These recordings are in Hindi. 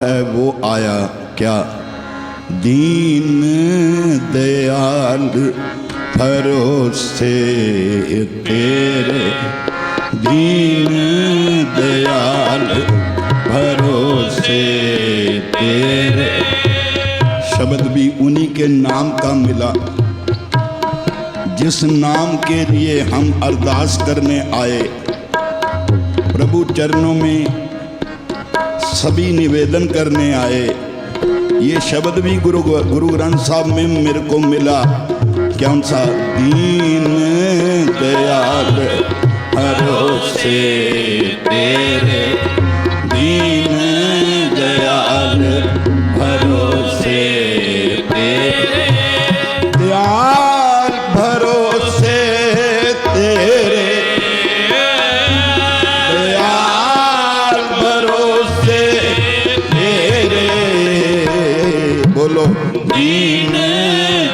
है वो आया क्या? दीन दयाल भरोसे तेरे, दीन दयाल भरोसे तेरे। शब्द भी उन्हीं के नाम का मिला जिस नाम के लिए हम अरदास करने आए। प्रभु चरणों में सभी निवेदन करने आए। ये शब्द भी गुरु ग्रंथ साहब में मेरे को मिला। कौन सा? दीन दयाल भरोसे तेरे, दीन दयाल भरोसे तेरे, दयाल भरोसे तेरे, दयाल भरोसे तेरे। बोलो दीन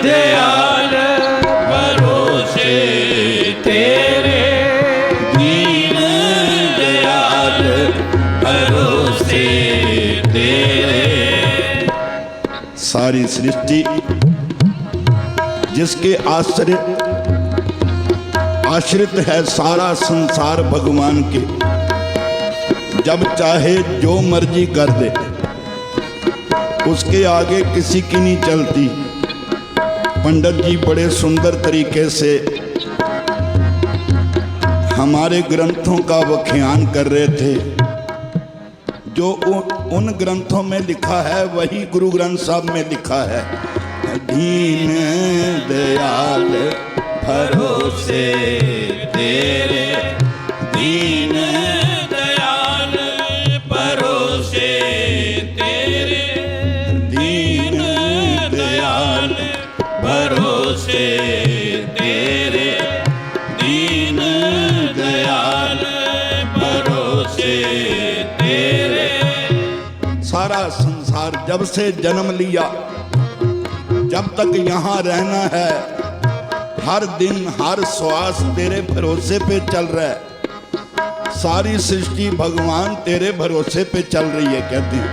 दयाल भरोसे तेरे, दीन दयाल भरोसे तेरे। सारी सृष्टि जिसके आश्रित है, सारा संसार भगवान के। जब चाहे जो मर्जी कर दे, उसके आगे किसी की नहीं चलती। पंडित जी बड़े सुंदर तरीके से हमारे ग्रंथों का व्याख्यान कर रहे थे। जो उन ग्रंथों में लिखा है वही गुरु ग्रंथ साहब में लिखा है। दीन दयाल भरोसे तेरे, दीन दयाल भरोसे तेरे, दीन दयाल भरोसे तेरे, दीन दयाल भरोसे तेरे। सारा संसार जब से जन्म लिया, जब तक यहाँ रहना है, हर दिन हर श्वास तेरे भरोसे पे चल रहा है। सारी सृष्टि भगवान तेरे भरोसे पे चल रही है। कहते हैं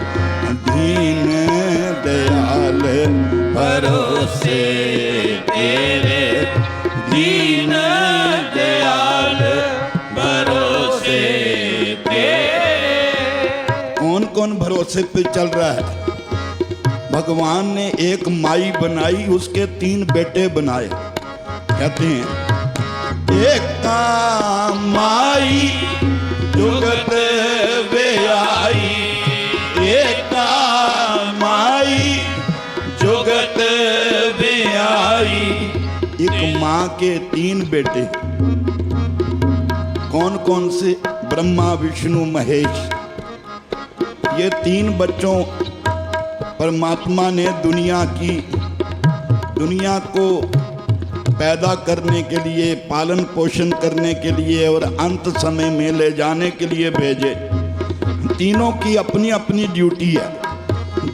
दीन दयाल भरोसे तेरे, दीन दयाल भरोसे तेरे। कौन कौन भरोसे पे चल रहा है? भगवान ने एक माई बनाई, उसके 3 बेटे बनाए। कहते हैं एक माई जुगत बेआई, एक माई जुगत बेआई। एक माँ के 3 बेटे। कौन कौन से? ब्रह्मा विष्णु महेश। ये 3 बच्चों परमात्मा ने दुनिया को पैदा करने के लिए, पालन पोषण करने के लिए और अंत समय में ले जाने के लिए भेजे। तीनों की अपनी अपनी ड्यूटी है।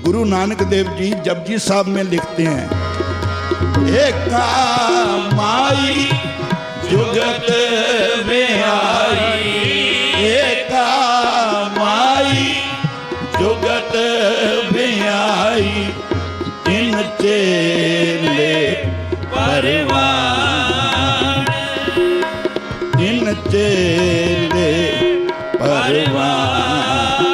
गुरु नानक देव जी जपजी साहब में लिखते हैं एक माई जुगत बेआई, एक माई जुगत बेआई। इन चेले परवान, इन चेले परवान।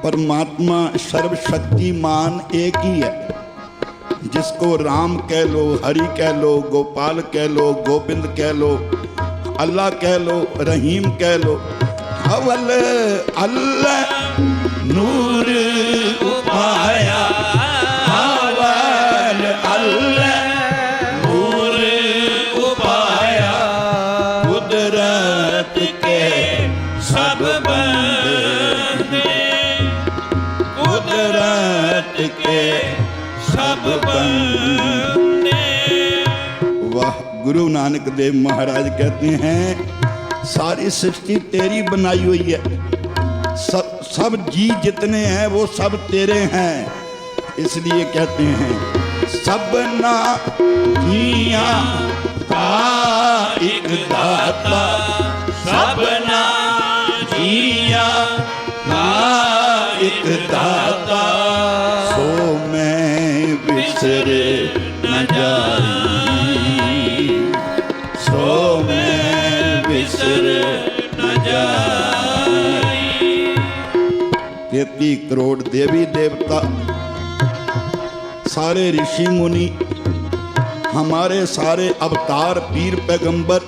परमात्मा सर्वशक्तिमान एक ही है। जिसको राम कह लो, हरि कह लो, गोपाल कह लो, गोविंद कह लो, अल्लाह कह लो, रहीम कह लो। अवल अल्लाह नूर उपाया, अवल अल्लाह नूर उपाया। कुदरत के सब बंदे, कुदरत के सब बंदे। वाह! गुरु नानक देव महाराज कहते हैं सारी सृष्टि तेरी बनाई हुई है। सब जी जितने हैं वो सब तेरे हैं। इसलिए कहते हैं सबना जिया का एक दाता, सबना जिया का एक दाता सो मैं बिसर न जाई, सो मैं बिसर न जाई। 33 करोड़ देवी देवता, सारे ऋषि मुनि, हमारे सारे अवतार, पीर पैगंबर,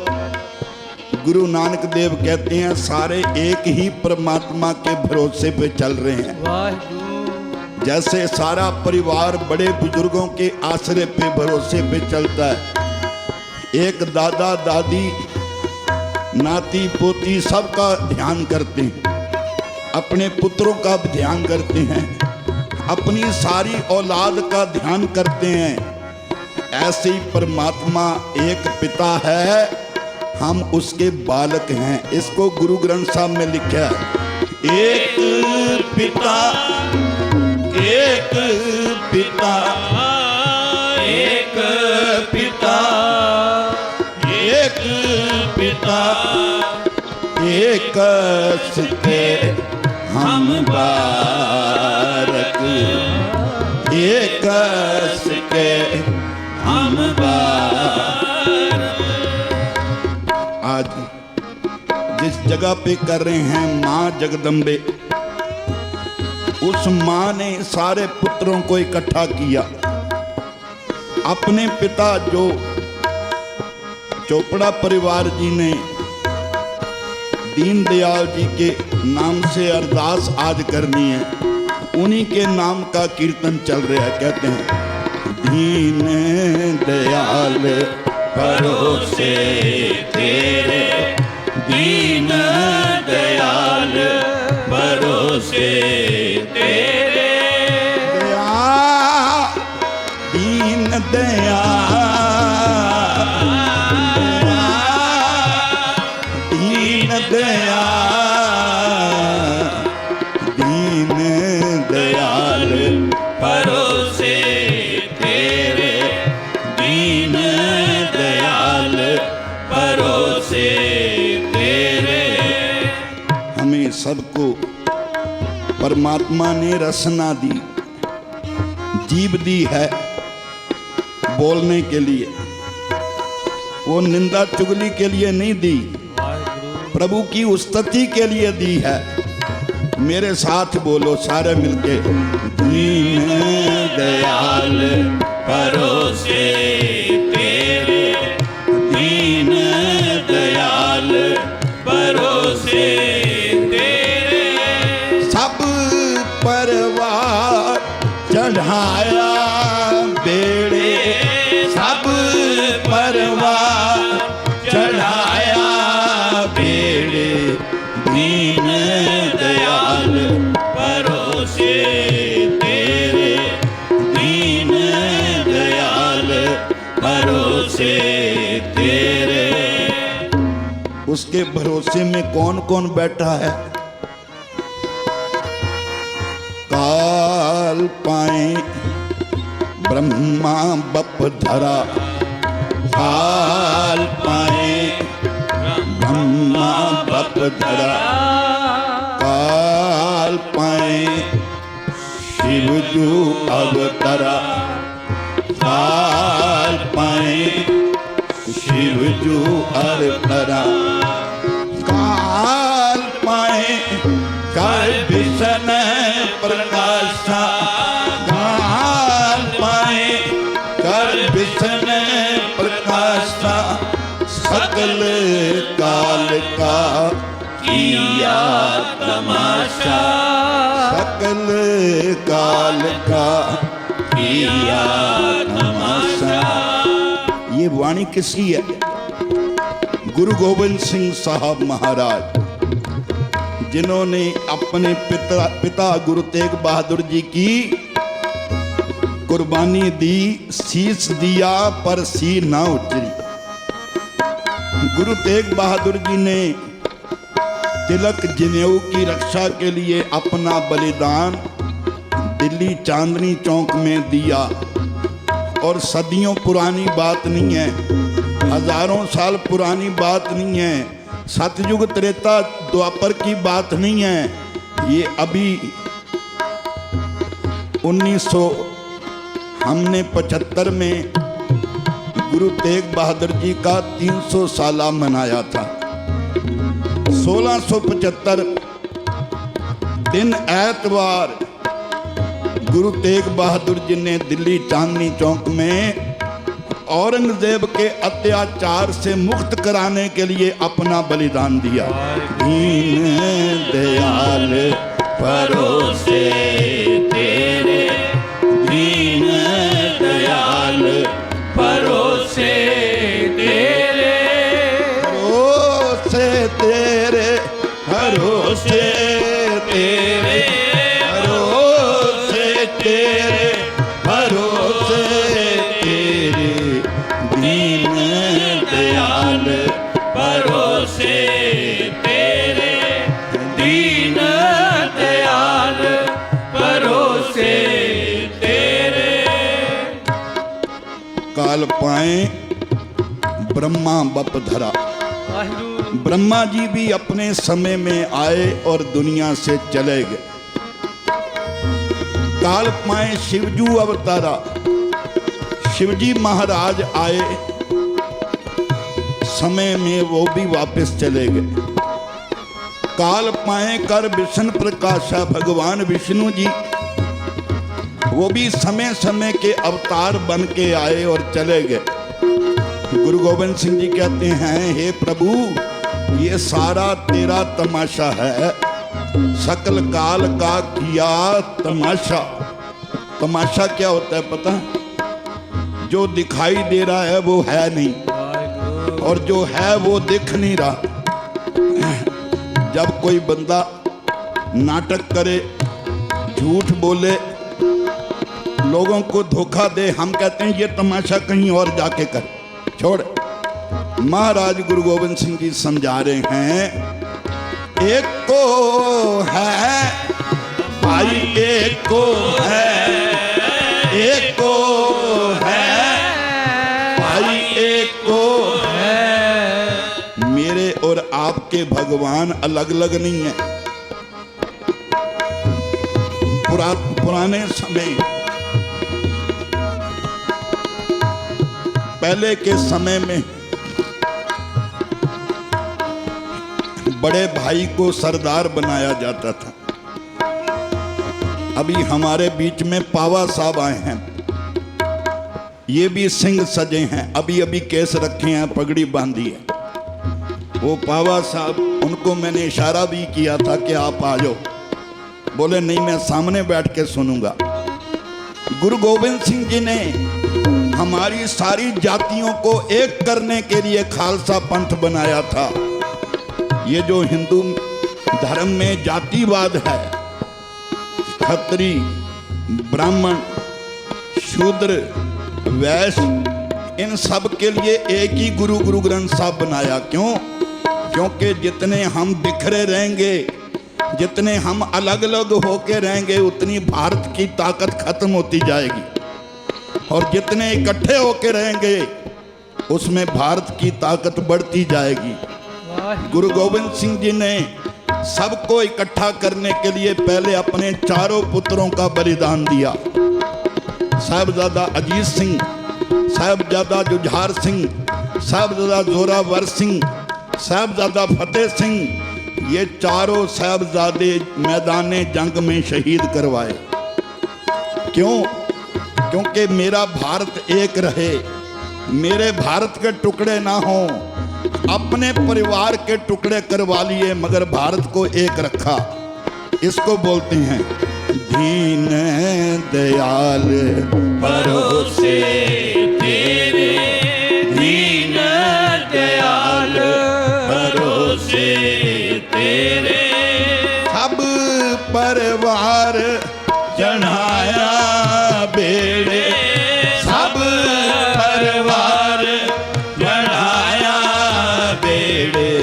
गुरु नानक देव कहते हैं सारे एक ही परमात्मा के भरोसे पे चल रहे हैं। जैसे सारा परिवार बड़े बुजुर्गों के आश्रय पे भरोसे पे चलता है, एक दादा दादी नाती पोती सबका ध्यान करते हैं, अपने पुत्रों का भी ध्यान करते हैं, अपनी सारी औलाद का ध्यान करते हैं। ऐसे ही परमात्मा एक पिता है, हम उसके बालक हैं। इसको गुरु ग्रंथ साहब में लिखा है, एक पिता, एक पिता, एक पिता, एक पिता, एक के हम बारक, एक के हम बारक। आज जिस जगह पे कर रहे हैं माँ जगदम्बे, उस माँ ने सारे पुत्रों को इकट्ठा किया। अपने पिता जो चोपड़ा परिवार जी ने दीनदयाल जी के नाम से अरदास आज करनी है, उन्हीं के नाम का कीर्तन चल रहा है। कहते हैं दीन दयाल भरोसे तेरे, दीन दयाल भरोसे तेरे, दीन दयाल, दीन दयाल, दीन दयाल भरोसे तेरे, दीन दयाल भरोसे तेरे। हमें सबको परमात्मा ने रसना दी, जीभ दी है बोलने के लिए, वो निंदा चुगली के लिए नहीं दी, प्रभु की उस्तति के लिए दी है। मेरे साथ बोलो सारे मिलके, दीन दयाल भरोसे तेरे, दीन दयाल भरोसे तेरे। सब परवार चढ़ाया बेड़े, सब परवार चढ़ाया बेड़े, दीन दयाल भरोसे तेरे, दीन दयाल भरोसे तेरे। उसके भरोसे में कौन कौन बैठा है? काल पाए ब्रह्मा बप धरा, काल पाए ब्रह्मा बप धरा, काल पाए शिवजू अवतरा, काल पाए शिवजू अवतरा, काल पाए कर विष्ण प्रकाशा, काल पाए कर विष्ण प्रकाशा, सकल काल का किया तमाशा, सकल काल का किया तमाशा। ये वाणी किसकी है? गुरु गोविंद सिंह साहब महाराज, जिन्होंने अपने पिता गुरु तेग बहादुर जी की कुर्बानी दी, शीश दिया पर सिर ना उतरी। गुरु तेग बहादुर जी ने तिलक जनेऊ की रक्षा के लिए अपना बलिदान दिल्ली चांदनी चौक में दिया। और सदियों पुरानी बात नहीं है, हजारों साल पुरानी बात नहीं है, सतयुग त्रेता द्वापर की बात नहीं है। ये अभी 1975 में गुरु तेग बहादुर जी का 300 साला मनाया था। 1675 दिन ऐतवार गुरु तेग बहादुर जी ने दिल्ली चांदनी चौक में औरंगजेब के अत्याचार से मुक्त कराने के लिए अपना बलिदान दिया। दीन दयाल परोसे तेरे, दीन दयाल परोसे तेरे, परोसे तेरे, परोसे तेरे, परोसे तेरे, परोसे तेरे, दीन दयाल परोसे तेरे, दीन दयाल परोसे तेरे। काल पाए ब्रह्मा बप धरा। ब्रह्मा जी भी अपने समय में आए और दुनिया से चले गए। काल पाए शिवजू अवतारा। शिवजी महाराज आए, समय में वो भी वापस चले गए। काल पाए कर विष्णु प्रकाशा भगवान विष्णु जी, वो भी समय समय के अवतार बन के आए और चले गए। गुरु गोविंद सिंह जी कहते हैं, हे प्रभु ये सारा तेरा तमाशा है, सकल काल का किया तमाशा। तमाशा क्या होता है पता? जो दिखाई दे रहा है वो है नहीं, और जो है वो दिख नहीं रहा। जब कोई बंदा नाटक करे, झूठ बोले, लोगों को धोखा दे, हम कहते हैं ये तमाशा कहीं और जाके कर, छोड़। महाराज गुरु गोविंद सिंह जी समझा रहे हैं, एक को है भाई, एक को है, एक को है भाई, एक को है। मेरे और आपके भगवान अलग अलग नहीं है। पुराने समय, पहले के समय में बड़े भाई को सरदार बनाया जाता था। अभी हमारे बीच में पावा साहब आए हैं, ये भी सिंह सजे हैं, अभी अभी केस रखे हैं, पगड़ी बांधी है। वो पावा साहब, उनको मैंने इशारा भी किया था कि आप आ जाओ, बोले नहीं मैं सामने बैठ के सुनूंगा। गुरु गोविंद सिंह जी ने हमारी सारी जातियों को एक करने के लिए खालसा पंथ बनाया था। ये जो हिंदू धर्म में जातिवाद है, क्षत्रिय, ब्राह्मण, शूद्र, वैश्य, इन सब के लिए एक ही गुरु ग्रंथ साहब बनाया। क्यों? क्योंकि जितने हम बिखरे रहेंगे, जितने हम अलग अलग होके रहेंगे, उतनी भारत की ताकत खत्म होती जाएगी, और जितने इकट्ठे होके रहेंगे उसमें भारत की ताकत बढ़ती जाएगी। गुरु गोविंद सिंह जी ने सबको इकट्ठा करने के लिए पहले अपने चारों पुत्रों का बलिदान दिया। साहिबजादा अजीत सिंह, साहिबजादा जुझार सिंह, साहिबजादा जोरावर सिंह, साहिबजादा फतेह सिंह, ये चारों साहिबजादे मैदाने जंग में शहीद करवाए। क्यों? क्योंकि मेरा भारत एक रहे, मेरे भारत के टुकड़े ना हो। अपने परिवार के टुकड़े करवा लिए मगर भारत को एक रखा। इसको बोलते हैं दीन दयाल परोसे तेरे, दीन दयाल परोसे तेरे। सब परिवार चढ़ाया बेड़े, सब परिवार चढ़ाया बेड़े,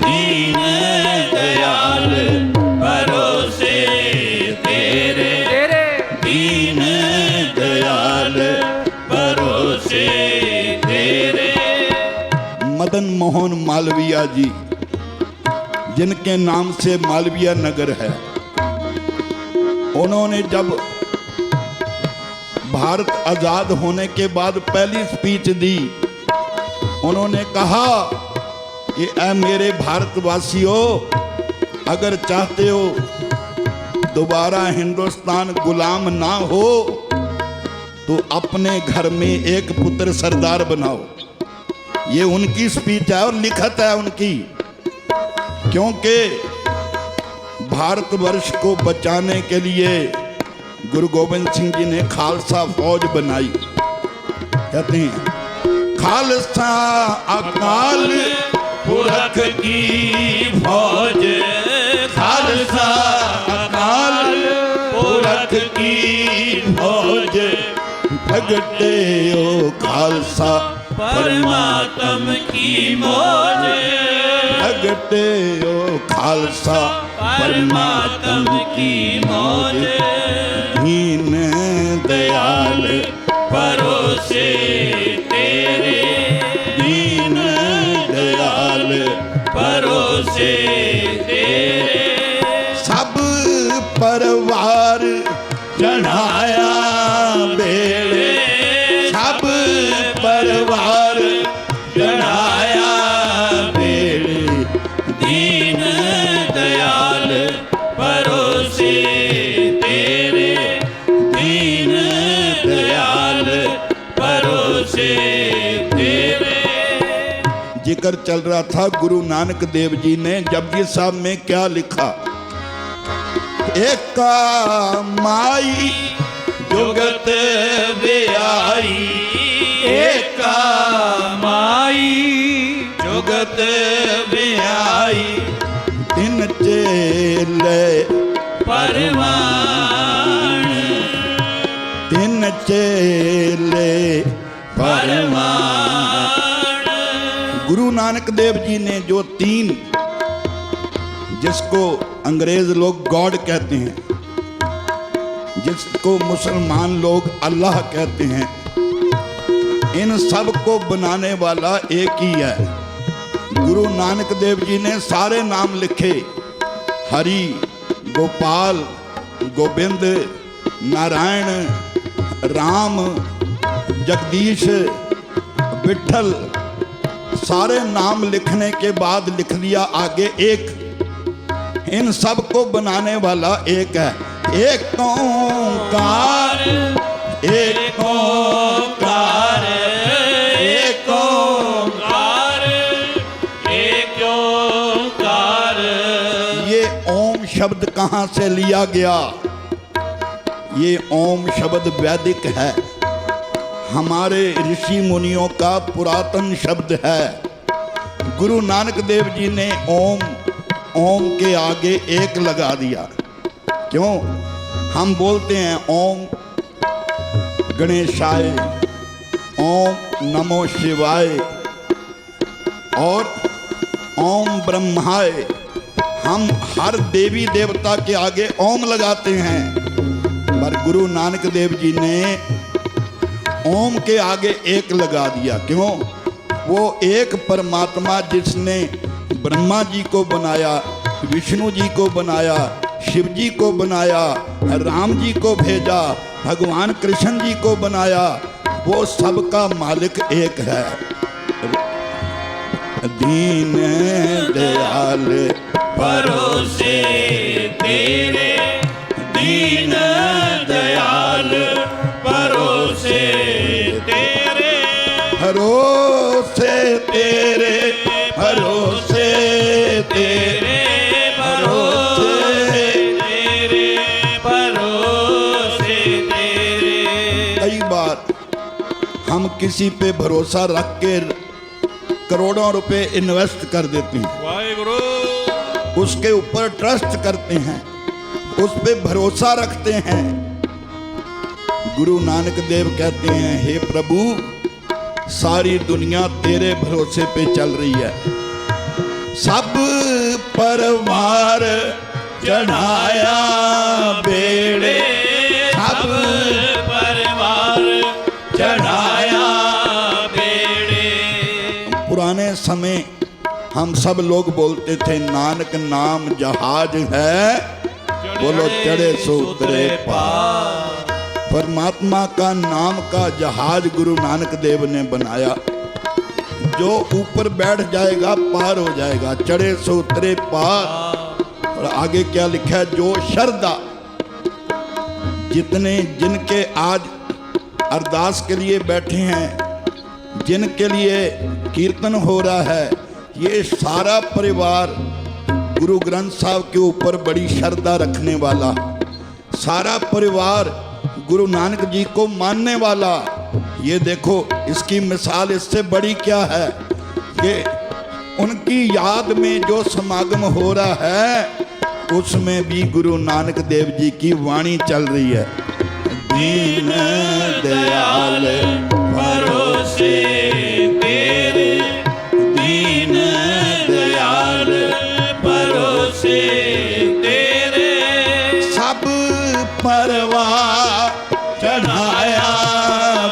दीन दयाल परोसे तेरे, दीन दयाल परोसे तेरे। मदन मोहन मालवीय जी, जिनके नाम से मालवीय नगर है, उन्होंने जब भारत आजाद होने के बाद पहली स्पीच दी। उन्होंने कहा कि ऐ मेरे भारतवासियों, अगर चाहते हो दोबारा हिंदुस्तान गुलाम ना हो तो अपने घर में एक पुत्र सरदार बनाओ। ये उनकी स्पीच है और लिखत है उनकी, क्योंकि भारतवर्ष को बचाने के लिए गुरु गोविंद सिंह जी ने खालसा फौज बनाई। कहते हैं खालसा अकाल पुरख की फौज, खालसा अकाल पुरख की फौज, भगते ओ खालसा परमात्म की मौज, भगते ओ खालसा परमात्म की मौज। दीन दयाल भरोसे तेरे, दीन दयाल भरोसे तेरे, सब परिवार चढ़ाया बेड़े, सब परिवार चढ़ाया बेड़े, दीन दयाल भरोसे तेरे, दीन दयाल भरोसे तेरे। जिक्र चल रहा था गुरु नानक देव जी ने जपजी साहब में क्या लिखा। एका माई जुगत ब्याई, एका माई जुगत ब्याई, तीन चेले परमाण, तीन चेले परमाण। गुरु नानक देव जी ने जो तीन, जिसको अंग्रेज लोग गॉड कहते हैं, जिसको मुसलमान लोग अल्लाह कहते हैं, इन सब को बनाने वाला एक ही है। गुरु नानक देव जी ने सारे नाम लिखे, हरि, गोपाल, गोविंद, नारायण, राम, जगदीश, विठल, सारे नाम लिखने के बाद लिख दिया आगे एक। इन सब को बनाने वाला एक है। एक ओंकार, एक ओंकार, एक ओंकार, एक ओंकार। ये ओम शब्द कहाँ से लिया गया? ये ओम शब्द वैदिक है, हमारे ऋषि मुनियों का पुरातन शब्द है। गुरु नानक देव जी ने ओम, ओम के आगे एक लगा दिया। क्यों? हम बोलते हैं ओम गणेशाय, ओम नमो शिवाय और ओम ब्रह्माय। हम हर देवी देवता के आगे ओम लगाते हैं, पर गुरु नानक देव जी ने ओम के आगे एक लगा दिया। क्यों? वो एक परमात्मा जिसने ब्रह्मा जी को बनाया, विष्णु जी को बनाया, शिव जी को बनाया, राम जी को भेजा, भगवान कृष्ण जी को बनाया, वो सबका मालिक एक है। दीन दयाल भरोसे तेरे, दीन दयाल भरोसे तेरे, भरोसे तेरे, भरोसे तेरे, भरोसे तेरे, भरोसे तेरे। कई बार हम किसी पे भरोसा रख के करोड़ों रुपए इन्वेस्ट कर देते हैं, वाहिगुरु, उसके ऊपर ट्रस्ट करते हैं, उस पे भरोसा रखते हैं। गुरु नानक देव कहते हैं, हे प्रभु, सारी दुनिया तेरे भरोसे पे चल रही है। सब परिवार चढ़ाया बेड़े, सब परिवार चढ़ाया बेड़े। पुराने समय हम सब लोग बोलते थे, नानक नाम जहाज है, बोलो चढ़े सो उतरे पार। परमात्मा का नाम का जहाज गुरु नानक देव ने बनाया। जो ऊपर बैठ जाएगा पार हो जाएगा, चढ़े सो उतरे पार। और आगे क्या लिखा है, जो श्रद्धा जितने जिनके आज अरदास के लिए बैठे हैं, जिनके लिए कीर्तन हो रहा है, ये सारा परिवार गुरु ग्रंथ साहब के ऊपर बड़ी श्रद्धा रखने वाला, सारा परिवार गुरु नानक जी को मानने वाला। ये देखो इसकी मिसाल इससे बड़ी क्या है कि उनकी याद में जो समागम हो रहा है उसमें भी गुरु नानक देव जी की वाणी चल रही है। दीन दयाल भरोसे तेरे, दीन दयाल भरोसे तेरे, सब परवाह चढ़ाया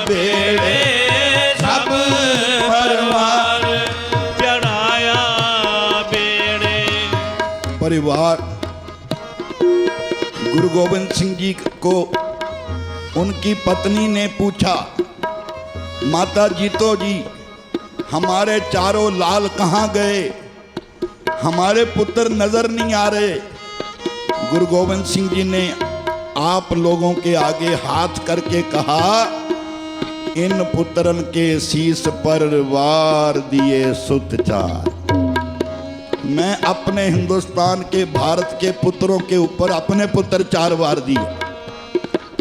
बेड़े, सब परवाह चढ़ाया बेड़े। परिवार गुरु गोविंद सिंह जी को उनकी पत्नी ने पूछा, माता जीतो जी हमारे चारों लाल कहाँ गए, हमारे पुत्र नजर नहीं आ रहे। गुरु गोविंद सिंह जी ने आप लोगों के आगे हाथ करके कहा, इन पुत्रन के शीश पर वार दिए सुत चार। मैं अपने हिंदुस्तान के भारत के पुत्रों के ऊपर अपने पुत्र 4 वार दिए।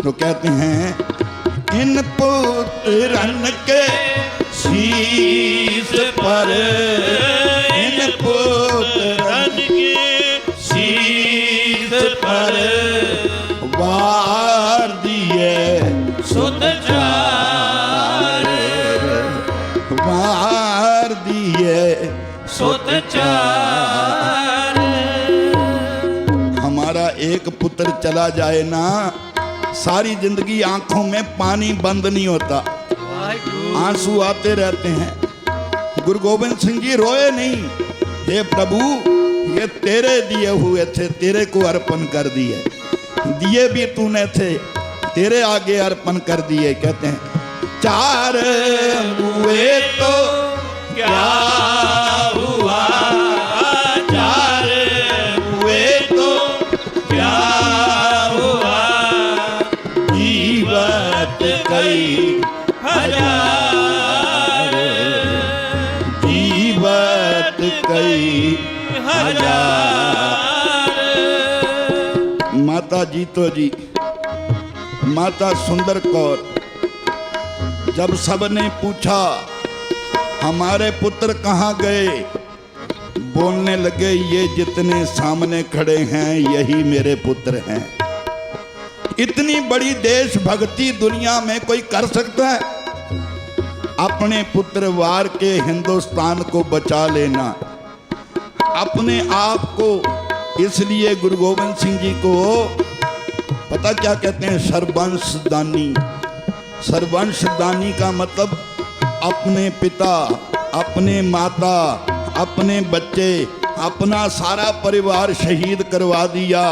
तो कहते हैं, इन पुत्रन के शीश पर, इन पुत्रन के शीश पर वार दिए सुत चार, वार दिए सुत चार। हमारा एक पुत्र चला जाए ना, सारी जिंदगी आंखों में पानी बंद नहीं होता, आंसू आते रहते हैं। गुरु गोविंद सिंह जी रोए नहीं, हे प्रभु ये तेरे दिए हुए थे, तेरे को अर्पण कर दिए, दिए भी तूने थे, तेरे आगे अर्पण कर दिए। कहते हैं, 4 हुए तो क्या हुआ, 4 हुए तो क्या हुआ, जीवत कई हजार, जीवत कई हजार। माता जीतो जी, माता सुंदर कौर, जब सबने पूछा हमारे पुत्र कहाँ गए, बोलने लगे, ये जितने सामने खड़े हैं यही मेरे पुत्र हैं। इतनी बड़ी देशभक्ति दुनिया में कोई कर सकता है? अपने पुत्र वार के हिंदुस्तान को बचा लेना, अपने आप को। इसलिए गुरु गोविंद सिंह जी को पता क्या कहते हैं, सर्वंश दानी। सर्वंश दानी का मतलब अपने पिता, अपने माता, अपने बच्चे, अपना सारा परिवार शहीद करवा दिया,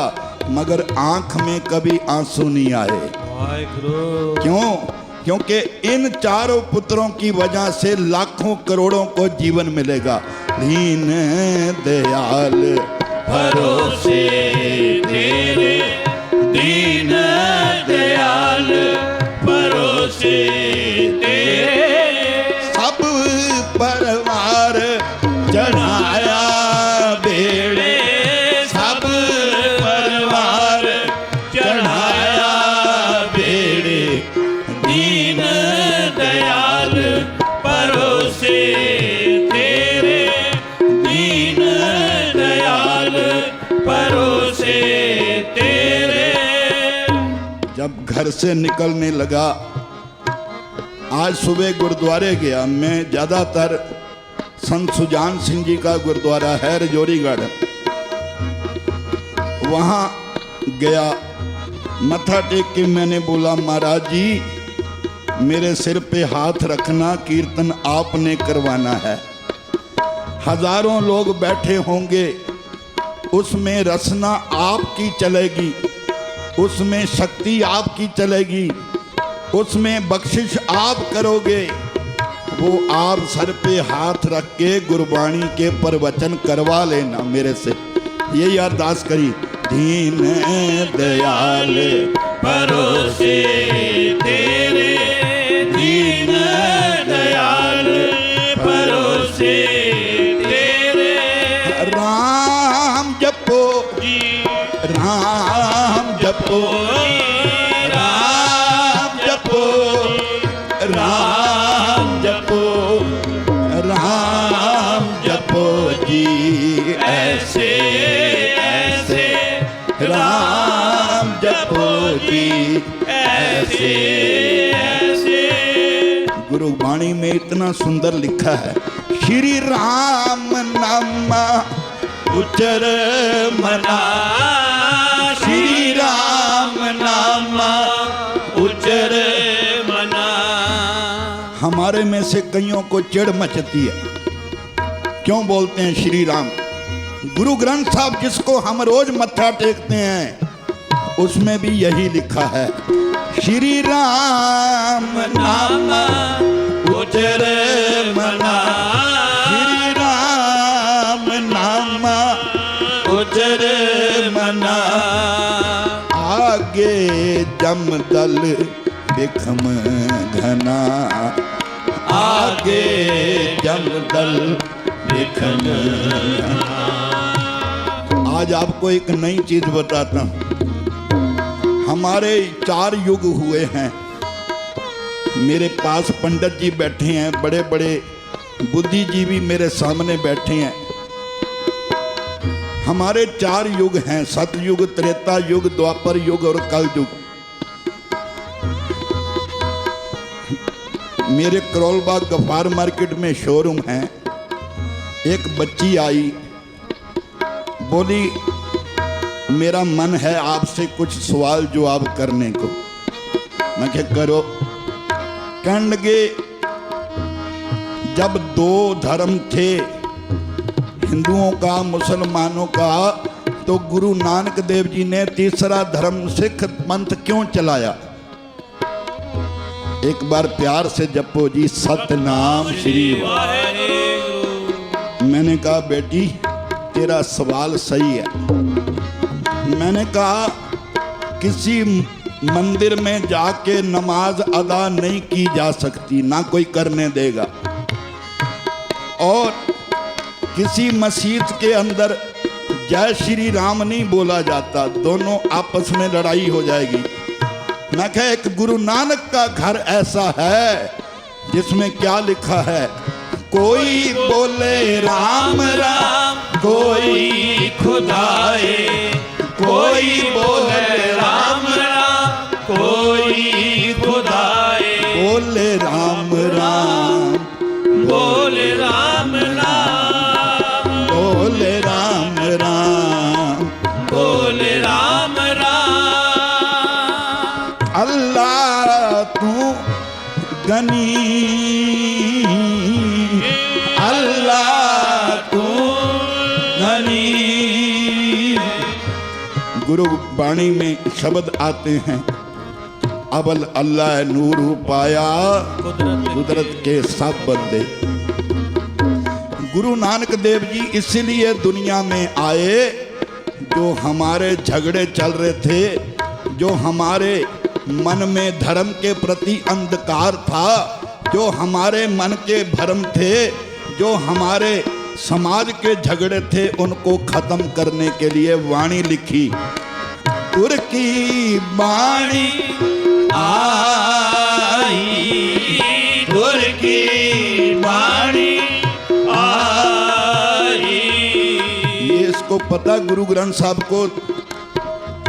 मगर आंख में कभी आंसू नहीं आए। क्यों? क्योंकि इन 4 पुत्रों की वजह से लाखों करोड़ों को जीवन मिलेगा। दीन दयाल भरोसे तेरे, दीन दयाल भरोसे तेरे, सब परवार चढ़ाया बेड़े, सब परवार चढ़ाया बेड़े, दीन दयाल भरोसे तेरे, दीन दयाल भरोसे तेरे। जब घर से निकलने लगा, आज सुबह गुरुद्वारे गया मैं, ज़्यादातर संत सुजान सिंह जी का गुरुद्वारा है रजौरीगढ़, वहाँ गया, मत्था टेक के मैंने बोला, महाराज जी मेरे सिर पे हाथ रखना, कीर्तन आपने करवाना है। हजारों लोग बैठे होंगे, उसमें रसना आपकी चलेगी, उसमें शक्ति आपकी चलेगी, उसमें बख्शिश आप करोगे। वो आप सर पे हाथ रख के गुरबाणी के प्रवचन करवा लेना मेरे से। यही अरदास करी, दीन दयाल भरोसे तेरे, दीन दयाल भरोसे तेरे। राम जपो जी राम जपो राम जपो राम जपो राम जपो जी, ऐसे ऐसे राम जपो जी ऐसे ऐसे। गुरु वाणी में इतना सुंदर लिखा है, श्री राम नाम उच्चर मना, श्री राम नाम उच्चर मना। हमारे में से कईयों को चिढ़ मचती है, क्यों बोलते हैं श्री राम। गुरु ग्रंथ साहब जिसको हम रोज मत्था टेकते हैं उसमें भी यही लिखा है, श्री राम नाम उच्चर मना, श्री राम नाम उच्चर मना। आगे जमदल बिखम घना, आगे जमदल बिखम घना। आज आपको एक नई चीज बताता हूं। हमारे 4 युग हुए हैं। मेरे पास पंडित जी बैठे हैं, बड़े बड़े बुद्धिजीवी मेरे सामने बैठे हैं। हमारे 4 युग हैं, सतयुग, त्रेता युग, द्वापर युग और कल युग। मेरे करोलबाग गफार मार्केट में शोरूम है। एक बच्ची आई, बोली मेरा मन है आपसे कुछ सवाल जवाब करने को। मैं क्या करो। कहने लगे जब 2 धर्म थे, हिंदुओं का मुसलमानों का, तो गुरु नानक देव जी ने तीसरा धर्म सिख पंथ क्यों चलाया। एक बार प्यार से जपो जी, सतनाम श्री वाहेगुरु। मैंने कहा बेटी तेरा सवाल सही है। मैंने कहा किसी मंदिर में जाके नमाज अदा नहीं की जा सकती, ना कोई करने देगा, और किसी मस्जिद के अंदर जय श्री राम नहीं बोला जाता, दोनों आपस में लड़ाई हो जाएगी। मैं कहा एक गुरु नानक का घर ऐसा है जिसमें क्या लिखा है, कोई बोले राम राम, कोई खुदाए, कोई बोले राम राम, कोई खुदाए। बोले राम राम, बोले राम राम, बोले राम राम, बोले राम राम। अल्लाह तू गनी, अल्लाह तू गनी। गुरु वाणी में शब्द आते हैं, अबल अल्लाह नूर पाया कुदरत के सब बंदे। गुरु नानक देव जी इसलिए दुनिया में आए, जो हमारे झगड़े चल रहे थे, जो हमारे मन में धर्म के प्रति अंधकार था, जो हमारे मन के भ्रम थे, जो हमारे समाज के झगड़े थे, उनको खत्म करने के लिए वाणी लिखी। गुर की वाणी आई, गुर की वाणी आई। ये इसको पता, गुरु ग्रंथ साहब को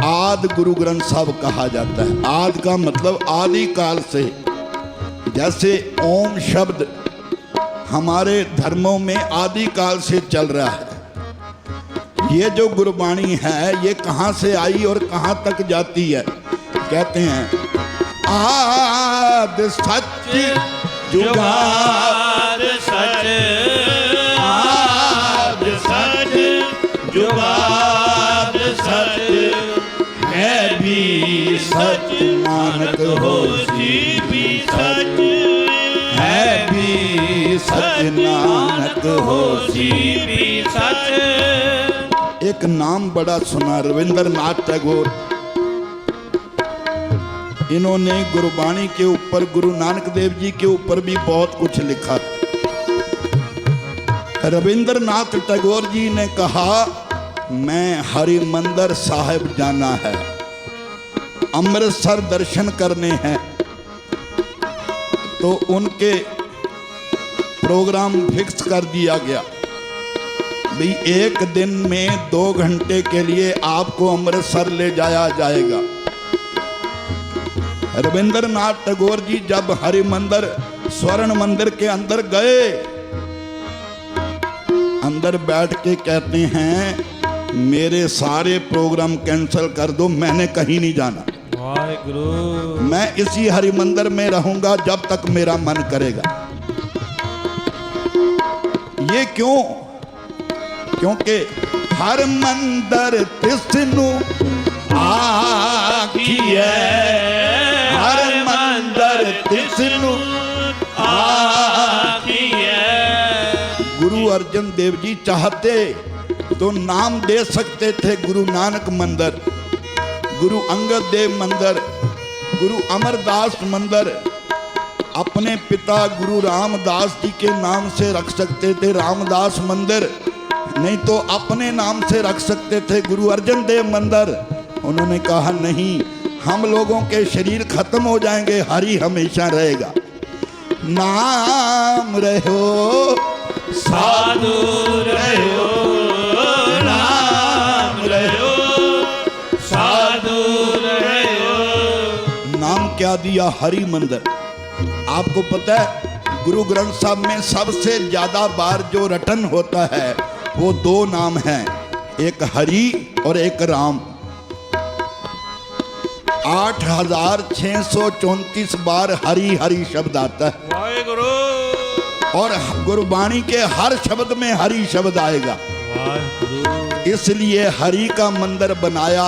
आदि गुरु ग्रंथ साहब कहा जाता है। आदि का मतलब आदि काल से। जैसे ओम शब्द हमारे धर्मों में आदि काल से चल रहा है। ये जो गुरबाणी है ये कहाँ से आई और कहाँ तक जाती है। कहते हैं आदि सच जुगाद सच, आदि सच जुगाद सच, है भी सच नानक होसी भी सच है भी सच नानक होसी भी सच। एक नाम बड़ा सुना, रविंद्रनाथ टैगोर। इन्होंने गुरबाणी के ऊपर, गुरु नानक देव जी के ऊपर भी बहुत कुछ लिखा। रविंद्रनाथ टैगोर जी ने कहा, मैं हरिमंदिर साहिब जाना है, अमृतसर दर्शन करने हैं। तो उनके प्रोग्राम फिक्स कर दिया गया भी एक दिन में 2 घंटे के लिए आपको अमृतसर ले जाया जाएगा। रविंद्रनाथ टैगोर जी जब हरिमंदिर स्वर्ण मंदिर के अंदर गए, अंदर बैठ के कहते हैं, मेरे सारे प्रोग्राम कैंसिल कर दो, मैंने कहीं नहीं जाना, वाहिगुरु मैं इसी हरिमंदिर में रहूंगा जब तक मेरा मन करेगा। ये क्यों? क्योंकि हर मंदिर तिसनु आखिए, हर मंदिर तिसनु आखिए। गुरु अर्जन देव जी चाहते तो नाम दे सकते थे गुरु नानक मंदिर, गुरु अंगद देव मंदिर, गुरु अमरदास मंदिर। अपने पिता गुरु रामदास जी के नाम से रख सकते थे रामदास मंदिर, नहीं तो अपने नाम से रख सकते थे गुरु अर्जन देव मंदिर। उन्होंने कहा नहीं, हम लोगों के शरीर खत्म हो जाएंगे, हरि हमेशा रहेगा। नाम रहो साधु रहो, नाम रहो साधु रहो। नाम क्या दिया? हरि मंदिर। आपको पता है गुरु ग्रंथ साहब में सबसे ज्यादा बार जो रटन होता है वो 2 नाम हैं, एक हरि और एक राम। 8634 बार हरि हरि शब्द आता है, वाहिगुरु और गुरबाणी के हर शब्द में हरि शब्द आएगा। वाहिगुरु। इसलिए हरि का मंदिर बनाया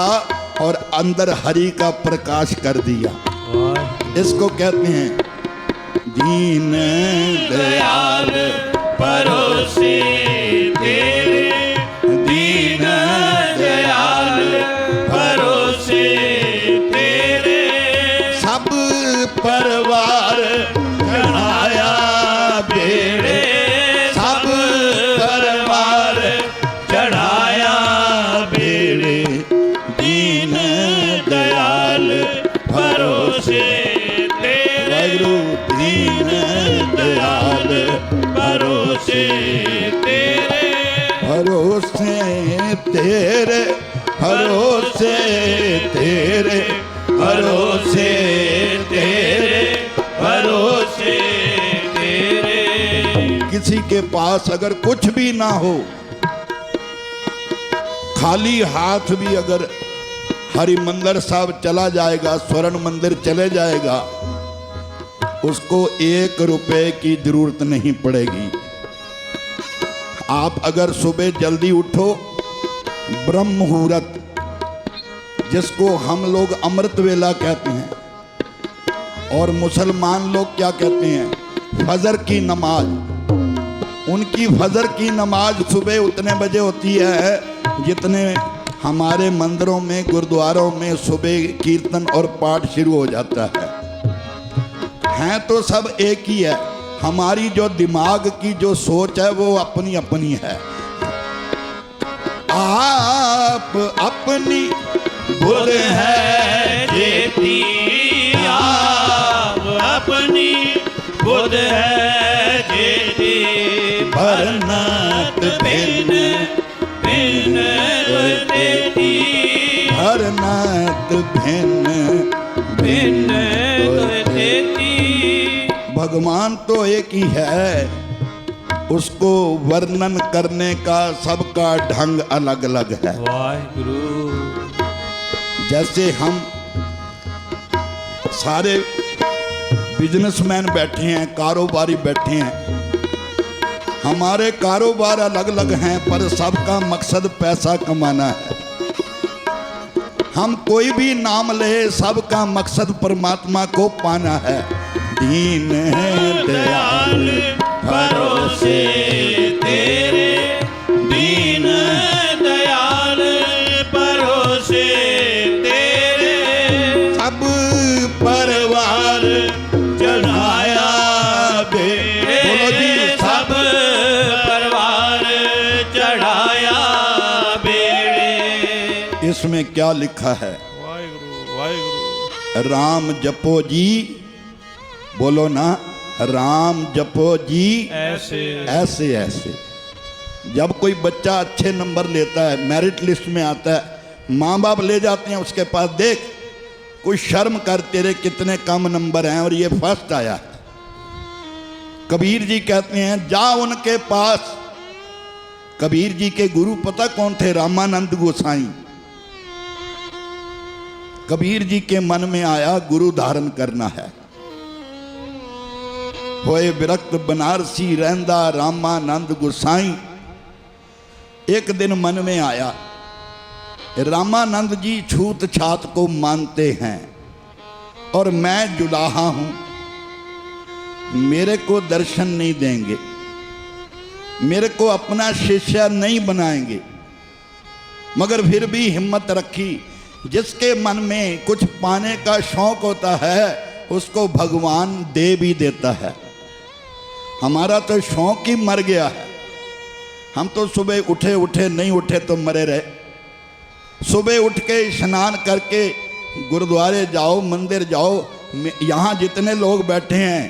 और अंदर हरि का प्रकाश कर दिया। इसको कहते हैं दीन दयाल परोसे तेरे, दीन दयाल परोसे तेरे। सब परिवार चढ़ाया बेड़े, सब परिवार चढ़ाया बेड़े, दीन दयाल परोसे तेरे, वाहिगुरु दीन दयाल परोसे तेरे, भरोसे तेरे, भरोसे तेरे, भरोसे तेरे, भरोसे तेरे। किसी के पास अगर कुछ भी ना हो, खाली हाथ भी अगर हरिमंदिर साहब चला जाएगा, स्वर्ण मंदिर चले जाएगा, उसको 1 रुपए की जरूरत नहीं पड़ेगी। आप अगर सुबह जल्दी उठो, ब्रह्म मुहूर्त जिसको हम लोग अमृत वेला कहते हैं, और मुसलमान लोग क्या कहते हैं? फजर की नमाज। उनकी फजर की नमाज सुबह उतने बजे होती है जितने हमारे मंदिरों में, गुरुद्वारों में सुबह कीर्तन और पाठ शुरू हो जाता है। हैं तो सब एक ही है, हमारी जो दिमाग की जो सोच है वो अपनी अपनी है। आप अपनी बुध है जेती, आप अपनी बुध है जेती। भरनाथ भिन्न भिन्न देती, भरनाथ भिन्न भिन्न देती। भगवान तो एक ही है, उसको वर्णन करने का सबका ढंग अलग अलग है। वाहिगुरु। जैसे हम सारे बिजनेसमैन बैठे हैं, कारोबारी बैठे हैं, हमारे कारोबार अलग अलग हैं पर सबका मकसद पैसा कमाना है। हम कोई भी नाम ले, सबका मकसद परमात्मा को पाना है। दीन है दयाल भरोसे तेरे, दीन दयाल भरोसे तेरे, सब परवार चढ़ाया बेड़े, बोलो जी, सब परवार चढ़ाया बेड़े। इसमें क्या लिखा है? वाहिगुरु वाहिगुरु। राम जपो जी, बोलो ना, राम जपो जी ऐसे ऐसे ऐसे। जब कोई बच्चा अच्छे नंबर लेता है, मेरिट लिस्ट में आता है, माँ बाप ले जाते हैं उसके पास, देख कुछ शर्म कर, तेरे कितने कम नंबर हैं और ये फर्स्ट आया। कबीर जी कहते हैं जा उनके पास। कबीर जी के गुरु पता कौन थे? रामानंद गोसाई। कबीर जी के मन में आया गुरु धारण करना है। होए विरक्त बनारसी रहंदा रामानंद गोसाई। एक दिन मन में आया, रामानंद जी छूत छात को मानते हैं और मैं जुलाहा हूं, मेरे को दर्शन नहीं देंगे, मेरे को अपना शिष्य नहीं बनाएंगे। मगर फिर भी हिम्मत रखी। जिसके मन में कुछ पाने का शौक होता है उसको भगवान दे भी देता है। हमारा तो शौक ही मर गया है। हम तो सुबह उठे उठे, नहीं उठे तो मरे रहे। सुबह उठ के स्नान करके गुरुद्वारे जाओ, मंदिर जाओ। यहाँ जितने लोग बैठे हैं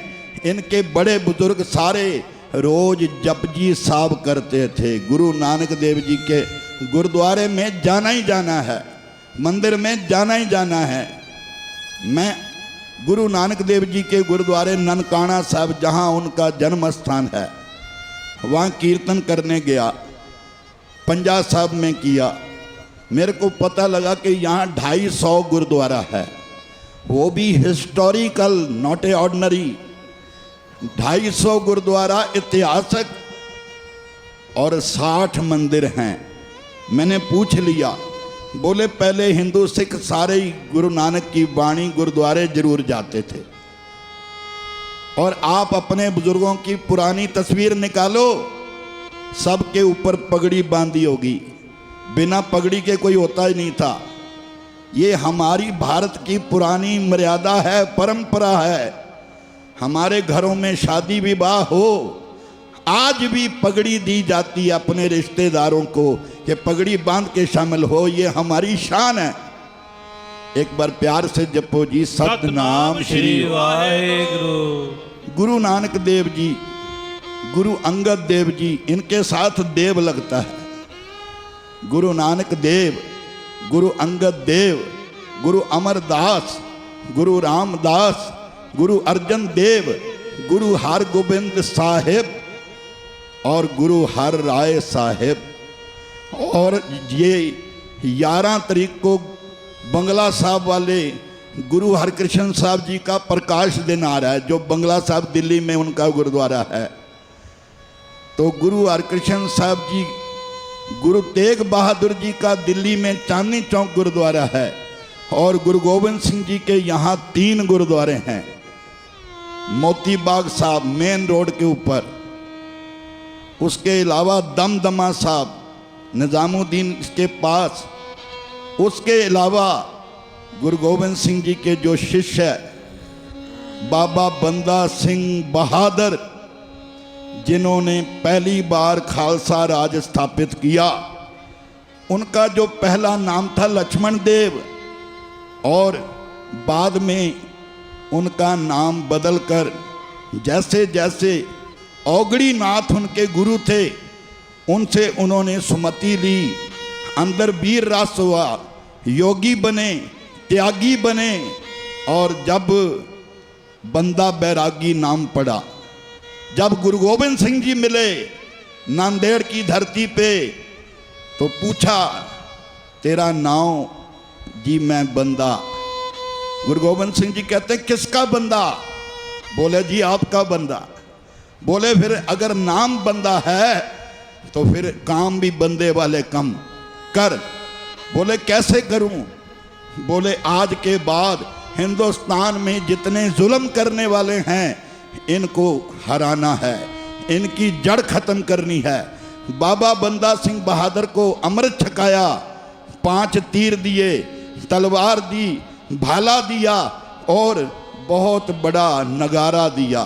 इनके बड़े बुजुर्ग सारे रोज जपजी साहब करते थे। गुरु नानक देव जी के गुरुद्वारे में जाना ही जाना है, मंदिर में जाना ही जाना है। मैं गुरु नानक देव जी के गुरुद्वारे ननकाना साहब, जहाँ उनका जन्म स्थान है, वहाँ कीर्तन करने गया। पंजा साहब में किया। मेरे को पता लगा कि यहाँ 250 गुरुद्वारा है, वो भी historical, not a ordinary. 250 gurdwara ऐतिहासिक और 60 मंदिर हैं। मैंने पूछ लिया, बोले पहले हिंदू सिख सारे ही गुरु नानक की वाणी गुरुद्वारे जरूर जाते थे। और आप अपने बुजुर्गों की पुरानी तस्वीर निकालो, सबके ऊपर पगड़ी बांधी होगी, बिना पगड़ी के कोई होता ही नहीं था। ये हमारी भारत की पुरानी मर्यादा है, परंपरा है। हमारे घरों में शादी विवाह हो, आज भी पगड़ी दी जाती है अपने रिश्तेदारों को कि पगड़ी बांध के शामिल हो, ये हमारी शान है। एक बार प्यार से जपो जी सतनाम श्री वाहिगुरु। गुरु नानक देव जी, गुरु अंगद देव जी, इनके साथ देव लगता है। गुरु नानक देव, गुरु अंगद देव, गुरु अमरदास, गुरु रामदास, गुरु अर्जन देव, गुरु हरगोबिंद साहिब और गुरु हर राय साहिब। और ये 11 तारीख को बंगला साहब वाले गुरु हरकृष्ण साहब जी का प्रकाश दिन आ रहा है, जो बंगला साहब दिल्ली में उनका गुरुद्वारा है। तो गुरु हरकृष्ण साहब जी, गुरु तेग बहादुर जी का दिल्ली में चांदनी चौक गुरुद्वारा है। और गुरु गोविंद सिंह जी के यहाँ 3 गुरुद्वारे हैं। मोती बाग साहब मेन रोड के ऊपर, उसके अलावा दमदमा साहब निज़ामुद्दीन के पास, उसके अलावा गुरु गोविंद सिंह जी के जो शिष्य बाबा बंदा सिंह बहादुर, जिन्होंने पहली बार खालसा राज स्थापित किया, उनका जो पहला नाम था लक्ष्मण देव, और बाद में उनका नाम बदलकर जैसे जैसे औगड़ी नाथ उनके गुरु थे, उनसे उन्होंने सुमति ली, अंदर वीर रस हुआ, योगी बने, त्यागी बने। और जब बंदा बैरागी नाम पड़ा, जब गुरु गोविंद सिंह जी मिले नांदेड़ की धरती पे, तो पूछा तेरा नाम? जी मैं बंदा। गुरु गोविंद सिंह जी कहते हैं किसका बंदा? बोले जी आपका बंदा। बोले फिर अगर नाम बंदा है तो फिर काम भी बंदे वाले कम कर। बोले कैसे करूं? बोले आज के बाद हिंदुस्तान में जितने जुल्म करने वाले हैं इनको हराना है, इनकी जड़ खत्म करनी है। बाबा बंदा सिंह बहादुर को अमृत छकाया, 5 तीर दिए, तलवार दी, भाला दिया और बहुत बड़ा नगारा दिया।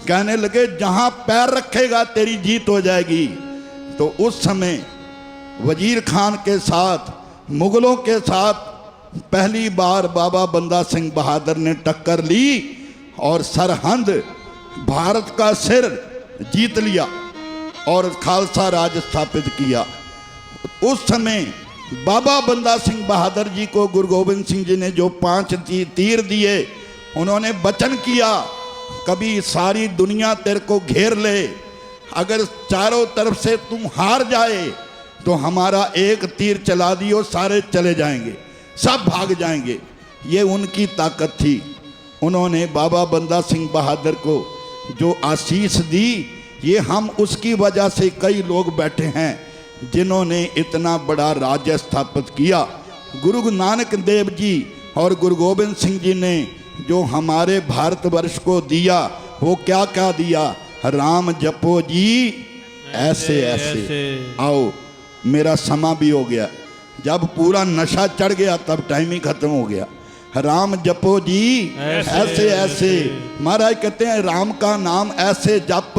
कहने लगे जहां पैर रखेगा तेरी जीत हो जाएगी। तो उस समय वजीर खान के साथ, मुगलों के साथ पहली बार बाबा बंदा सिंह बहादुर ने टक्कर ली और सरहंद भारत का सिर जीत लिया और खालसा राज स्थापित किया। उस समय बाबा बंदा सिंह बहादुर जी को गुरु गोबिंद सिंह जी ने जो 5 तीर दिए, उन्होंने वचन किया कभी सारी दुनिया तेरे को घेर ले, अगर चारों तरफ से तुम हार जाए तो हमारा एक तीर चला दियो, सारे चले जाएंगे, सब भाग जाएंगे। ये उनकी ताकत थी। उन्होंने बाबा बंदा सिंह बहादुर को जो आशीष दी, ये हम उसकी वजह से कई लोग बैठे हैं जिन्होंने इतना बड़ा राज्य स्थापित किया। गुरु नानक देव जी और गुरु गोबिंद सिंह जी ने जो हमारे भारतवर्ष को दिया, वो क्या क्या दिया? राम जपो जी ऐसे ऐसे। आओ, मेरा समा भी हो गया, जब पूरा नशा चढ़ गया तब टाइम ही खत्म हो गया। राम जपो जी ऐसे ऐसे। महाराज कहते हैं राम का नाम ऐसे जप,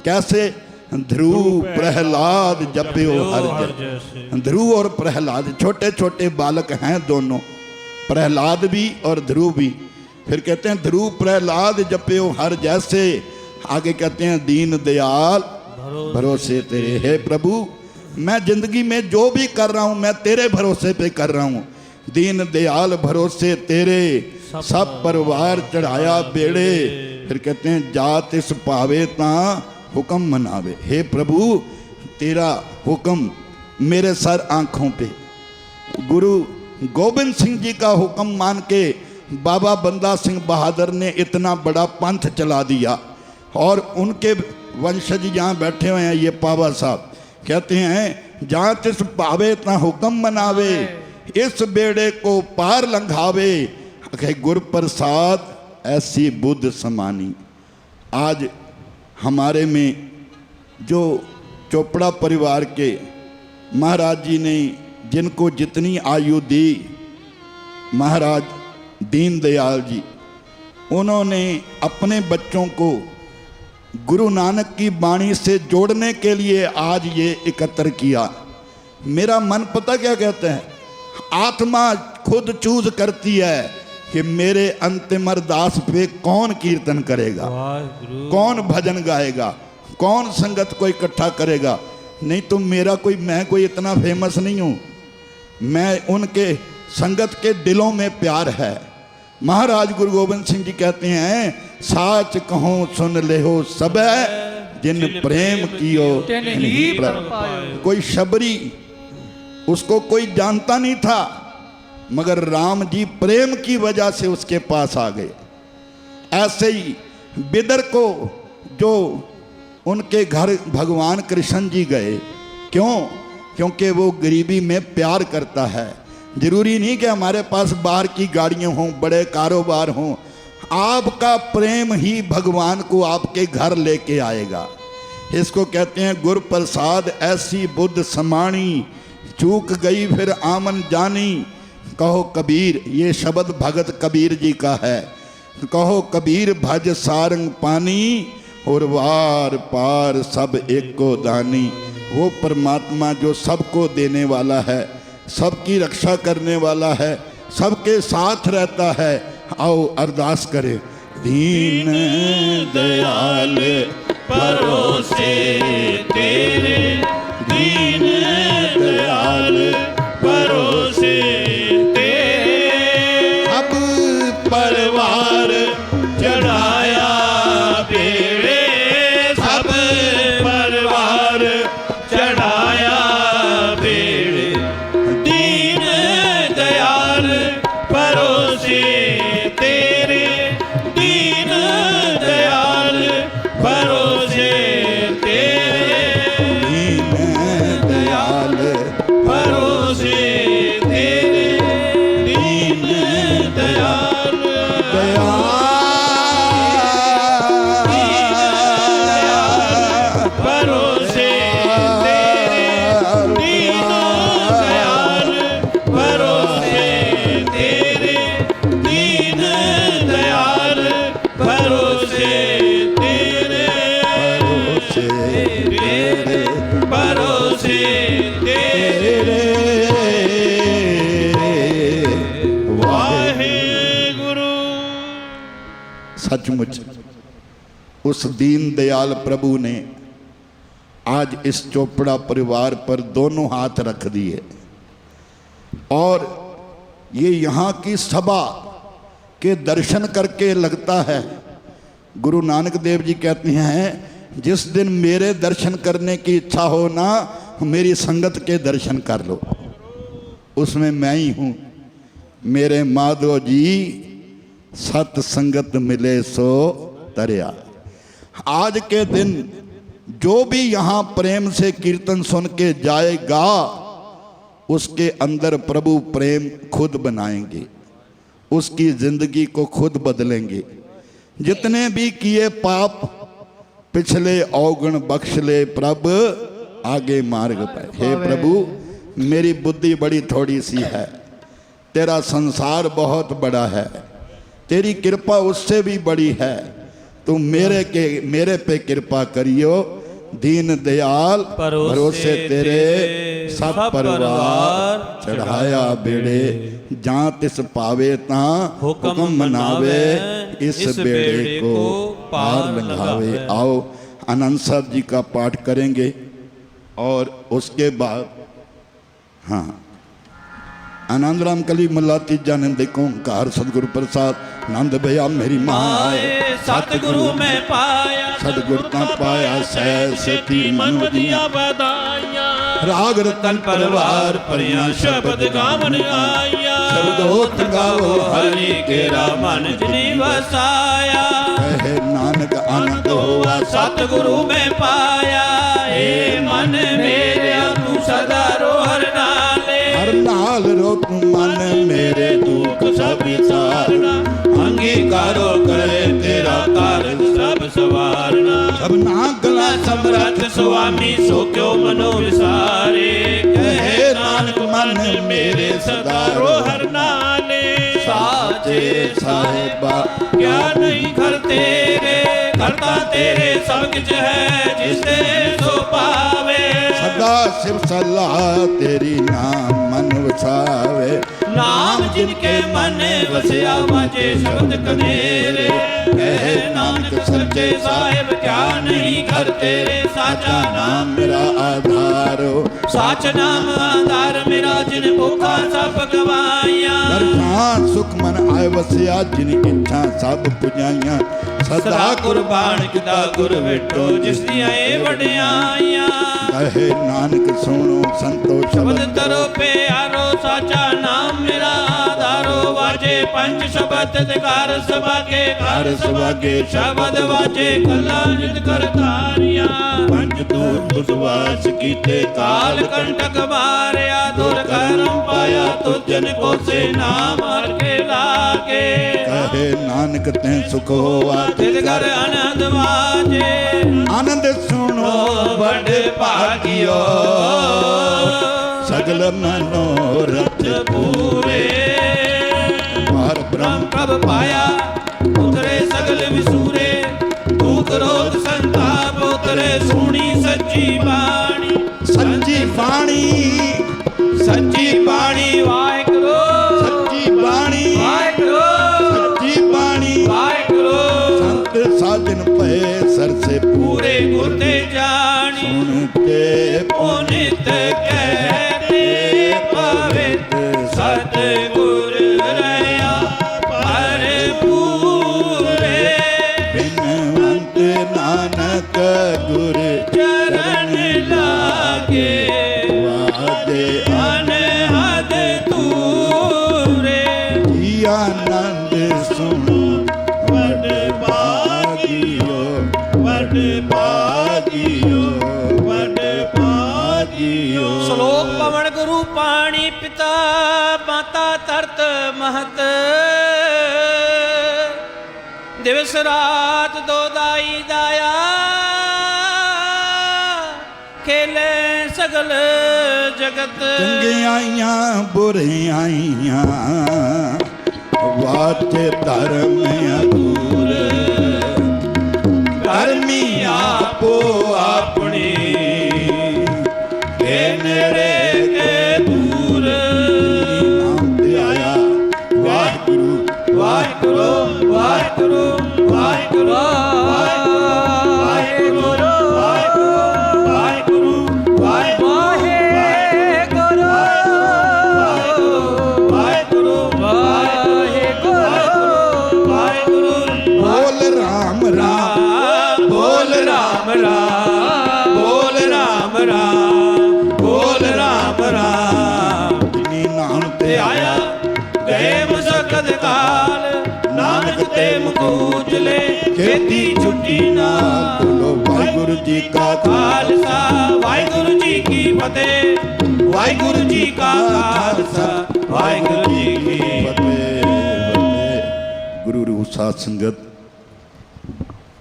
कैसे? ध्रुव प्रहलाद जप्यो हर जप। ध्रुव और प्रहलाद छोटे छोटे बालक हैं दोनों, प्रहलाद भी और ध्रुव भी। फिर कहते हैं ध्रुव प्रहलाद जप्यो हर जैसे। आगे कहते हैं दीन दयाल भरोसे तेरे। हे प्रभु, मैं जिंदगी में जो भी कर रहा हूं मैं तेरे भरोसे पे कर रहा हूं। दीन दयाल भरोसे तेरे, सब परिवार चढ़ाया बेड़े। फिर कहते हैं जात इस पावे ता हुक्म मनावे। हे प्रभु, तेरा हुक्म मेरे सर आंखों पे। गुरु गोबिंद सिंह जी का हुक्म मान के बाबा बंदा सिंह बहादुर ने इतना बड़ा पंथ चला दिया। और उनके वंशज यहाँ बैठे हुए हैं, ये पावा साहब कहते हैं जात इस पावे ता हुक्म मनावे, इस बेड़े को पार लंघावे। गुर प्रसाद ऐसी बुद्ध समानी। आज हमारे में जो चोपड़ा परिवार के महाराज जी ने जिनको जितनी आयु दी, महाराज दीनदयाल जी, उन्होंने अपने बच्चों को गुरु नानक की वाणी से जोड़ने के लिए आज ये एकत्र किया। मेरा मन पता क्या कहता है? आत्मा खुद चूज करती है कि मेरे अंतिम अरदास पे कौन कीर्तन करेगा, कौन भजन गाएगा, कौन संगत को इकट्ठा करेगा। नहीं तो मेरा कोई, मैं कोई इतना फेमस नहीं हूँ, मैं उनके संगत के दिलों में प्यार है। महाराज गुरु गोबिंद सिंह जी कहते हैं साच कहो सुन ले हो सब, जिन प्रेम कियो कोई शबरी, उसको कोई जानता नहीं था, मगर राम जी प्रेम की वजह से उसके पास आ गए। ऐसे ही बिदर को जो उनके घर भगवान कृष्ण जी गए, क्यों? क्योंकि वो गरीबी में प्यार करता है। जरूरी नहीं कि हमारे पास बाहर की गाड़ियां हों, बड़े कारोबार हों, आपका प्रेम ही भगवान को आपके घर लेके आएगा। इसको कहते हैं गुर प्रसाद ऐसी बुद्ध समाणी, चूक गई फिर आमन जानी। कहो कबीर, ये शब्द भगत कबीर जी का है। कहो कबीर भज सारंग पानी, और वार पार सब एक को दानी। वो परमात्मा जो सबको देने वाला है, सबकी रक्षा करने वाला है, सबके साथ रहता है। आओ अरदास करें। दीन दयाल भरोसे तेरे, दीन दयाल भरोसे तेरे। अब परिवार चढ़ाया बेड़े, सब परिवार चढ़ाया बेड़े। दीन दयाल भरोसे तेरे, दीन दयाल भरोसे तेरे। दीन दयाल भरोसे तेरे, दीन सचमुच उस दीन दयाल प्रभु ने आज इस चोपड़ा परिवार पर दोनों हाथ रख दिए। और ये यहाँ की सभा के दर्शन करके लगता है, गुरु नानक देव जी कहते हैं जिस दिन मेरे दर्शन करने की इच्छा हो ना, मेरी संगत के दर्शन कर लो, उसमें मैं ही हूँ। मेरे माधव जी सत संगत मिले सो तरिया। आज के दिन जो भी यहाँ प्रेम से कीर्तन सुन के जाएगा, उसके अंदर प्रभु प्रेम खुद बनाएंगे, उसकी जिंदगी को खुद बदलेंगे। जितने भी किए पाप पिछले अवगुण बख्श ले प्रभु आगे मार्ग पर। हे प्रभु, मेरी बुद्धि बड़ी थोड़ी सी है, तेरा संसार बहुत बड़ा है, तेरी कृपा उससे भी बड़ी है। तुम मेरे पे कृपा करियो, दीन दयाल भरोसे तेरे सब परिवार चढ़ाया बेड़े। जहाँ तिस पावे ता हुक्म मनावे, इस बेड़े को पार लगावे। आओ आनंद साहब जी का पाठ करेंगे और उसके बाद हाँ आनंद राम कली मल्ला तीजा ने देखो ओंकार सतगुरु प्रसाद नंद भैया मेरी माए। सतगुरु में पाया सतगुरु ता पाया सै की मन दिया बधाइयां। राग रतन परिवार परिया शब्द गावन आया। शब्दोत गाओ हरि केरा मन जिनी वसाया। कहे नानक आनंद हुआ सतगुरु में पाया। ए मन मेरे तू सदा रो हर नाले। हर नाल रो तू मन मेरे दुख सब तारना। अंगीकारो करे तेरा कार्य सब सवारना। सब ना गला समरथ स्वामी सो क्यों मनो विसारे। कहे नानक मन मेरे सदा रो हर नाले। साचे साहिबा क्या नहीं कर तेरे। करता तेरे सब कुछ है जिसे सो पावे। सदा शिव सलाह तेरी नाम मन वसावे। नाम जिनके मन वसया बाजे शब्द कनेरे। कहे नानक सच्चे साहिब क्या नहीं कर तेरे। साचा नाम मेरा आधारो साच नाम आधार मेरा जिन भूखा सब गवाइया। दरखान सुख मन आए वसया जिन इच्छा सब पुजाइया। सदा कुर्बान किता गुर विठो जिस दिया ए वडियाइया। कहे नानक सुनो संतोष शब्द तरो प्यारो साचा नाम मेरा आधारो। वाजे पंच शब्द दिकार सभागे घर सभागे शब्द वाजे कला जित कर तारिया। पंच दूत बुझवास कीते काल कंटक मारया। दुर करम पाया तो जन को से नाम हर के लागे। कहे नानक ते सुख होवा तिल घर आनंद वाजे। आनंद सुनो बड़ भागियो सगल मनोरथ पूरे। बार ब्रह्म प्रभ पाया उतरे सगल विसूरे। दुख रोग संताप उतरे सुनी सच्ची बाणी। सच्ची बाणी सच्ची बाणी वाहिगुरू। सच्ची बाणी वाहिगुरू सच्ची बाणी वाहिगुरू। संत साधन पे सर से पूरे गुरते जानी। सुनते पुनित कहते पवित्र सतगुर रया पर पूरे। बिनवंत नानक गुर चरण लागे वादे अनहद तूरे। आनंद सुनो वड भागियो वड भागियो वड भागियो। श्लोक पवन गुरु पाणी पिता माता तरत महत। दिवस रात दो दाई दाया। खेले सगल जगत। चंगियाइयां बुरियाइयां वाचे धर्म अधूर। धर्मी आपो अपनी के नेड़े के दूर। नाम ते आया वाहिगुरु वाहिगुरू वाहिगुरू वाहिगुरू ਤੋਂ ਉਜਲੇ ਖੇਤੀ ਛੁੱਟੀ ਨਾ। बोलो वाहिगुरु जी का ਖਾਲਸਾ ਵਾਹਿਗੁਰੂ ਜੀ ਕੀ ਫਤਿਹ। ਵਾਹਿਗੁਰੂ ਜੀ ਕਾ ਖਾਲਸਾ ਵਾਹਿਗੁਰੂ ਜੀ ਕੀ गुरु रूप साध संगत,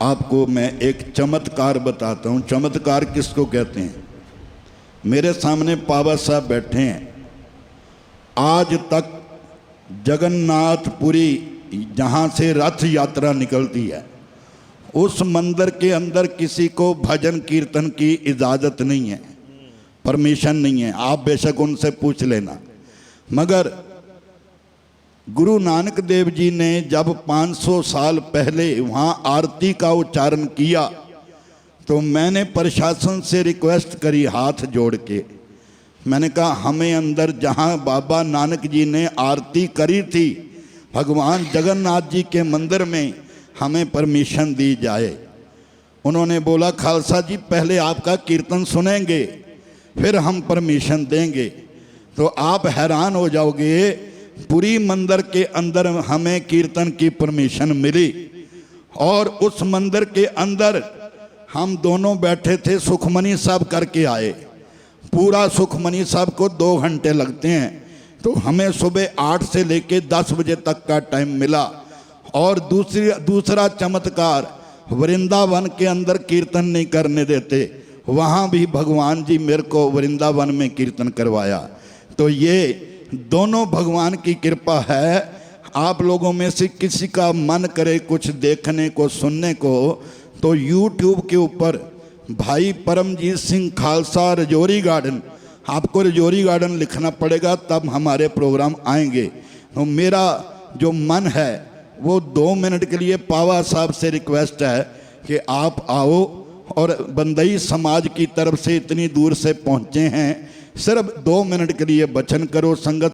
आपको मैं एक चमत्कार बताता हूँ। चमत्कार किसको कहते हैं? मेरे सामने पावा साहब बैठे हैं। आज तक जगन्नाथपुरी जहाँ से रथ यात्रा निकलती है, उस मंदिर के अंदर किसी को भजन कीर्तन की इजाज़त नहीं है, परमिशन नहीं है। आप बेशक उनसे पूछ लेना। मगर गुरु नानक देव जी ने जब 500 साल पहले वहाँ आरती का उच्चारण किया तो मैंने प्रशासन से रिक्वेस्ट करी हाथ जोड़ के। मैंने कहा हमें अंदर जहाँ बाबा नानक जी ने आरती करी थी भगवान जगन्नाथ जी के मंदिर में, हमें परमिशन दी जाए। उन्होंने बोला खालसा जी पहले आपका कीर्तन सुनेंगे फिर हम परमिशन देंगे। तो आप हैरान हो जाओगे, पूरी मंदिर के अंदर हमें कीर्तन की परमिशन मिली। और उस मंदिर के अंदर हम दोनों बैठे थे, सुखमनी साहब करके आए। पूरा सुखमनी साहब को 2 घंटे लगते हैं, तो हमें सुबह 8 से लेके 10 बजे तक का टाइम मिला। और दूसरा चमत्कार, वृंदावन के अंदर कीर्तन नहीं करने देते, वहाँ भी भगवान जी मेरे को वृंदावन में कीर्तन करवाया। तो ये दोनों भगवान की कृपा है। आप लोगों में से किसी का मन करे कुछ देखने को सुनने को, तो YouTube के ऊपर भाई परमजीत सिंह खालसा रजौरी गार्डन, आपको रजौरी गार्डन लिखना पड़ेगा तब हमारे प्रोग्राम आएंगे। तो मेरा जो मन है वो 2 मिनट के लिए पावा साहब से रिक्वेस्ट है कि आप आओ और बंदई समाज की तरफ से इतनी दूर से पहुँचे हैं, सिर्फ 2 मिनट के लिए वचन करो। संगत